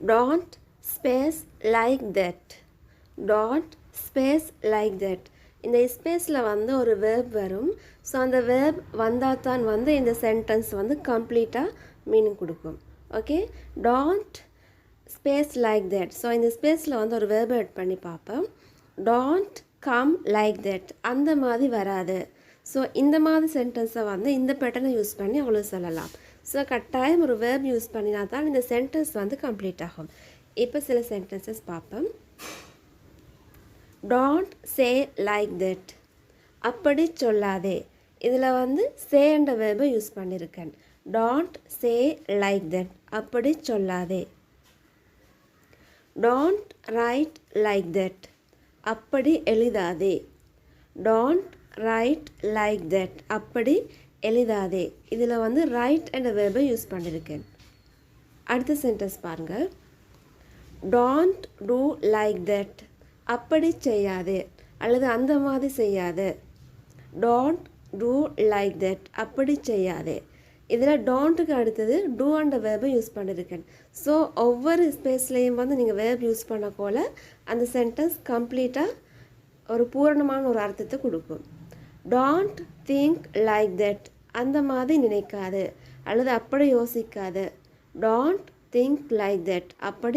Don't space like that. Don't space like that. இந்த ஸ்பேஸில் வந்து ஒரு வேர்ப் வரும். ஸோ அந்த வேர்ப் வந்தால் தான் வந்து இந்த சென்டென்ஸ் வந்து கம்ப்ளீட்டாக மீனிங் கொடுக்கும். Okay, don't space like that. So இந்த ஸ்பேஸில் வந்து ஒரு வேர்ப் ஆட் பண்ணி பார்ப்போம். டோன்ட் கம் லைக் தட், அந்த மாதிரி வராது. ஸோ இந்த மாதிரி சென்டென்ஸை வந்து இந்த பேட்டர்னை யூஸ் பண்ணி அவ்வளோ சொல்லலாம். ஸோ கட்டாயம் ஒரு வேர்ப் யூஸ் பண்ணினா தான் இந்த சென்டென்ஸ் வந்து கம்ப்ளீட் ஆகும். இப்போ சில சென்டென்சஸ் பார்ப்போம். டோன்ட் சே லைக் தட், அப்படி சொல்லாதே. இதில் வந்து சே என்ற வேர்பை யூஸ் பண்ணியிருக்கேன். டோன்ட் சே லைக் தட், அப்படி சொல்லாதே. டோன்ட் ரைட் லைக் தட், அப்படி எழுதாதே. டோன்ட் ரைட் லைக் தட், அப்படி எழுதாதே. இதில் வந்து ரைட் என்ற வேர்பை யூஸ் பண்ணியிருக்கேன். அடுத்த சென்டென்ஸ் பாருங்கள். டோன்ட் டூ லைக் தட், அப்படி செய்யாதே அல்லது அந்த மாதிரி செய்யாதே. டோன்ட் டூ லைக் தட், அப்படி செய்யாதே. இதில் டோன்ட்டுக்கு அடுத்தது டூ என்ற வேர்பை யூஸ் பண்ணியிருக்கேன். ஸோ ஒவ்வொரு ஸ்பேஸ்லேயும் வந்து நீங்கள் வேர்ப் யூஸ் பண்ணக்கோல அந்த சென்டென்ஸ் கம்ப்ளீட்டாக ஒரு பூரணமான ஒரு அர்த்தத்தை கொடுக்கும். டோன்ட் திங்க் லைக் தட், அந்த மாதிரி நினைக்காது அல்லது அப்படி யோசிக்காது. டோன்ட் திங்க் லைக் தட், அப்படி